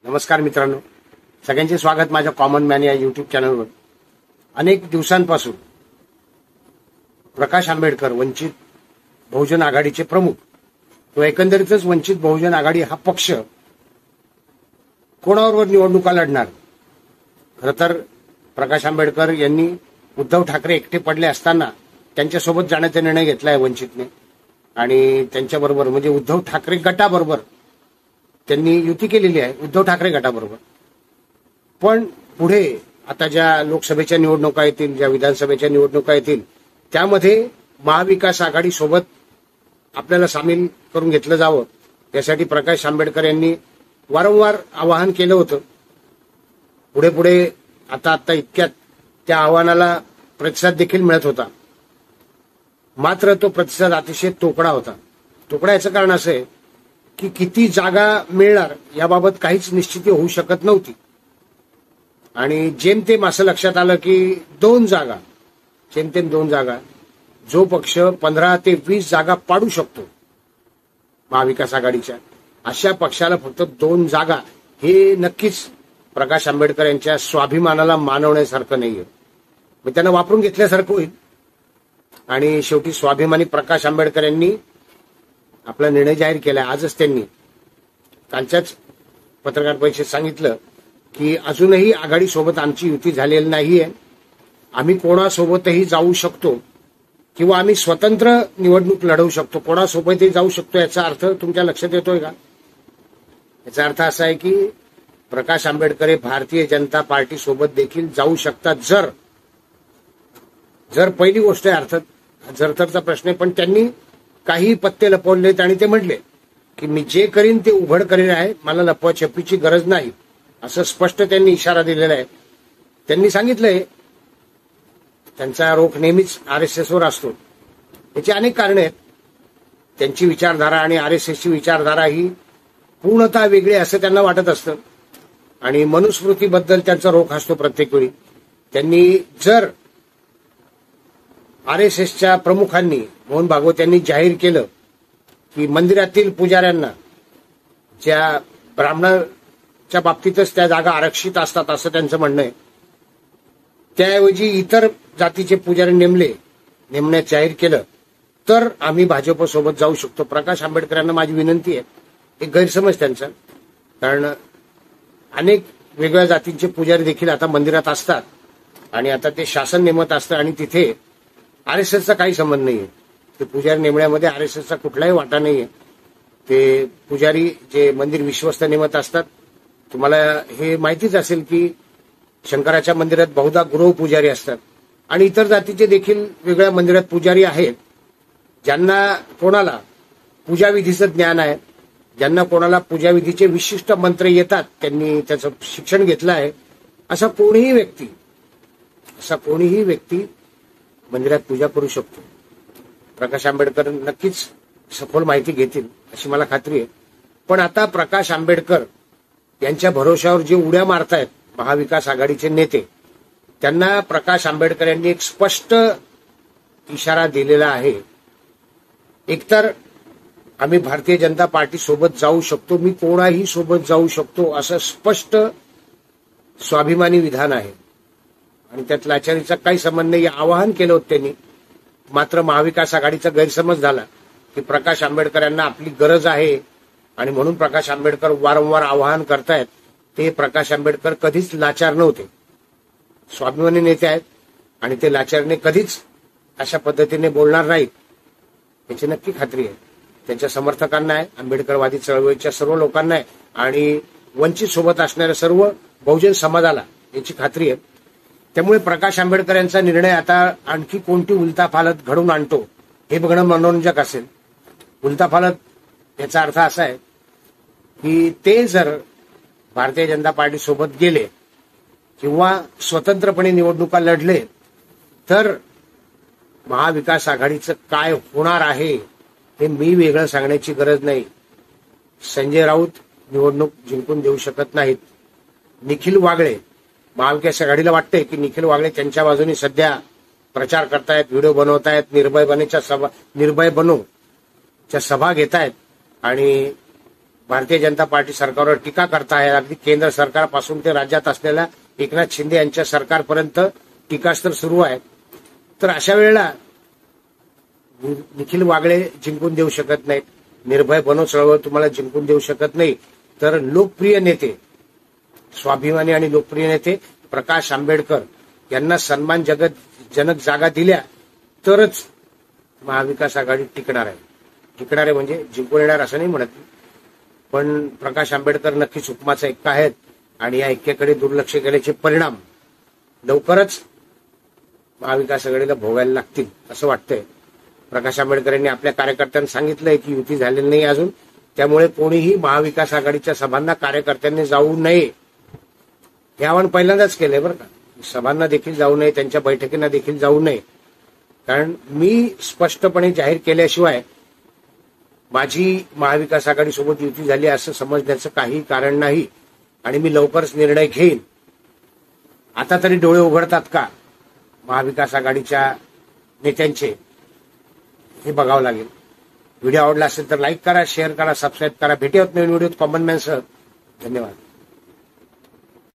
नमस्कार मित्रांनो, सगळ्यांचे स्वागत माझ्या कॉमन मॅन या युट्यूब चॅनलवर। अनेक दिवसांपासून प्रकाश आंबेडकर वंचित बहुजन आघाडीचे प्रमुख तो एकंदरीतच वंचित बहुजन आघाडी हा पक्ष कोणावर निवडणुका लढणार। खरं तर प्रकाश आंबेडकर यांनी उद्धव ठाकरे एकटे पडले असताना त्यांच्यासोबत जाण्याचा निर्णय घेतलाय वंचितने आणि त्यांच्याबरोबर म्हणजे उद्धव ठाकरे गटाबरोबर त्यांनी युती केलेली आहे उद्धव ठाकरे गटाबरोबर। पण पुढे आता ज्या लोकसभेच्या निवडणुका येतील, ज्या विधानसभेच्या निवडणुका येतील, त्यामध्ये महाविकास आघाडी सोबत आपल्याला सामील करून घेतलं जावं यासाठी प्रकाश आंबेडकर यांनी वारंवार आवाहन केलं होतं। पुढे पुढे आता इतक्यात त्या आव्हानाला प्रतिसाद देखील मिळत होता, मात्र तो प्रतिसाद अतिशय तोकडा होता। तोकडा याचं कारण असं आहे की किती जागा मिळणार याबाबत काहीच निश्चिती होऊ शकत नव्हती आणि जेमतेम असं लक्षात आलं की जेमतेम दोन जागा जो पक्ष 15 ते 20 जागा पाडू शकतो महाविकास आघाडीच्या, अशा पक्षाला फक्त 2 जागा हे नक्कीच प्रकाश आंबेडकर यांच्या स्वाभिमानाला मानवण्यासारखं नाहीये, मग त्यांना वापरून घेतल्यासारखं होईल। आणि शेवटी स्वाभिमानी प्रकाश आंबेडकर यांनी आपला निर्णय जाहीर केला। आजच त्यांनी कालच्याच पत्रकार परिषदेत सांगितलं की अजूनही आघाडी सोबत आमची युती झालेली नाहीये, आम्ही कोणासोबतही जाऊ शकतो किंवा आम्ही स्वतंत्र निवडणूक लढवू शकतो, कोणासोबतही जाऊ शकतो। याचा अर्थ तुमच्या लक्षात येतोय का? याचा अर्थ असा आहे की प्रकाश आंबेडकर हे भारतीय जनता पार्टी सोबत देखील जाऊ शकतात जर पहिली गोष्ट आहे, अर्थात जर तरचा प्रश्न आहे, पण त्यांनी काही पत्ते लपवलेत आणि ते म्हटले की मी जे करीन ते उघड करीन आहे, मला लपवाछपीची गरज नाही, असं स्पष्ट त्यांनी इशारा दिलेला आहे। त्यांनी सांगितलंय त्यांचा रोख नेहमीच आरएसएसवर असतो, याची अनेक कारणे आहेत। त्यांची विचारधारा आणि आरएसएसची विचारधारा ही पूर्णतः वेगळी असं त्यांना वाटत असतं आणि मनुस्मृतीबद्दल त्यांचा रोख असतो प्रत्येक वेळी। त्यांनी जर आरएसएसच्या प्रमुखांनी मोहन भागवत यांनी जाहीर केलं की मंदिरातील पुजाऱ्यांना ज्या ब्राह्मणाच्या बाबतीतच त्या जागा आरक्षित असतात असं त्यांचं म्हणणं आहे, त्याऐवजी इतर जातीचे पुजारी नेमण्यात जाहीर केलं तर आम्ही भाजपसोबत जाऊ शकतो। प्रकाश आंबेडकर यांना माझी विनंती आहे, एक गैरसमज त्यांचा, कारण अनेक वेगळ्या जातींचे पुजारी देखील आता मंदिरात असतात आणि आता ते शासन नेमत असतं आणि तिथे आरएसएसचा काही संबंध नाहीये। ते पुजारी नेमण्यामध्ये आरएसएसचा कुठलाही वाटा नाहीये। ते पुजारी जे मंदिर विश्वस्त नेमत असतात, तुम्हाला हे माहितीच असेल की शंकराच्या मंदिरात बहुधा गुरव पुजारी असतात आणि इतर जातीचे देखील वेगळ्या मंदिरात पुजारी आहेत, ज्यांना कोणाला पूजाविधीचं ज्ञान आहे, ज्यांना कोणाला पूजाविधीचे विशिष्ट मंत्र येतात, त्यांनी त्याचं शिक्षण घेतलं आहे। असा कोणीही व्यक्ती मंदिरात पूजा करू शकतो। प्रकाश आंबेडकर नक्कीच सखोल माहिती घेतील अशी मला खात्री आहे। पण आता प्रकाश आंबेडकर यांच्या भरोशावर जे उड्या मारतायत महाविकास आघाडीचे नेते, त्यांना प्रकाश आंबेडकर यांनी एक स्पष्ट इशारा दिलेला आहे। एकतर आम्ही भारतीय जनता पार्टी सोबत जाऊ शकतो, मी कोणाही सोबत जाऊ शकतो, असं स्पष्ट स्वाभिमानी विधान आहे आणि त्यात लाचारीचा काही संबंध नाही, आवाहन केलं होतं त्यांनी। मात्र महाविकास आघाडीचा गैरसमज झाला की प्रकाश आंबेडकर यांना आपली गरज आहे आणि म्हणून प्रकाश आंबेडकर वारंवार आवाहन करतायत। ते प्रकाश आंबेडकर कधीच लाचार नव्हते, स्वाभिमानी नेते आहेत आणि ते लाचारने कधीच अशा पद्धतीने बोलणार नाहीत याची नक्की खात्री आहे। त्यांच्या समर्थकांना आहे, आंबेडकरवादी चळवळीच्या सर्व लोकांना आहे आणि वंचित सोबत असणाऱ्या सर्व बहुजन समाजाला याची खात्री आहे। त्यामुळे प्रकाश आंबेडकर यांचा निर्णय आता आणखी कोणती उलथापालथ घडवून आणतो हे बघणं मनोरंजक असेल। उलथापालथ याचा अर्थ असा आहे की ते जर भारतीय जनता पार्टी सोबत गेले किंवा स्वतंत्रपणे निवडणुका लढले तर महाविकास आघाडीचं काय होणार आहे हे मी वेगळं सांगण्याची गरज नाही। संजय राऊत निवडणूक जिंकून देऊ शकत नाहीत। निखिल वागळे, महाविकास आघाडीला वाटतंय की निखिल वागळे त्यांच्या बाजूने सध्या प्रचार करतायत, व्हिडिओ बनवतायत, निर्भय बनोच्या सभा घेतायत आणि भारतीय जनता पार्टी सरकारवर टीका करताय. अगदी केंद्र सरकारपासून ते राज्यात असलेल्या एकनाथ शिंदे यांच्या सरकारपर्यंत टीकास्त्र सुरू आहे. तर अशा वेळेला निखिल वागळे जिंकून देऊ शकत नाहीत, निर्भय बनो चळवळ तुम्हाला जिंकून देऊ शकत नाही. तर लोकप्रिय नेते, स्वाभिमानी आणि लोकप्रिय नेते प्रकाश आंबेडकर यांना सन्मानजनक जागा दिल्या तरच महाविकास आघाडी टिकणार आहे. टिकणार आहे म्हणजे जिंकून येणार असं नाही म्हणत, पण प्रकाश आंबेडकर नक्कीच हुकमाचा ऐक्य आहेत आणि या ऐक्याकडे दुर्लक्ष केल्याचे परिणाम लवकरच महाविकास आघाडीला भोगायला लागतील असं वाटतंय. प्रकाश आंबेडकर यांनी आपल्या कार्यकर्त्यांना सांगितलंय की युती झालेली नाही अजून, त्यामुळे कोणीही महाविकास आघाडीच्या सभांना कार्यकर्त्यांनी जाऊ नये हे आवाहन पहिल्यांदाच केलंय बरं का. सभांना देखील जाऊ नये, त्यांच्या बैठकींना देखील जाऊ नये. कारण मी स्पष्टपणे जाहीर केल्याशिवाय माझी महाविकास आघाडीसोबत युती झाली असं समजण्याचं काही कारण नाही आणि मी लवकरच निर्णय घेईन. आता तरी डोळे उघडतात का महाविकास आघाडीच्या नेत्यांचे हे बघावं लागेल. व्हिडिओ आवडला असेल तर लाईक करा, शेअर करा, सबस्क्राईब करा. भेटूयात नवीन व्हिडिओत कॉमन मॅनसह. धन्यवाद.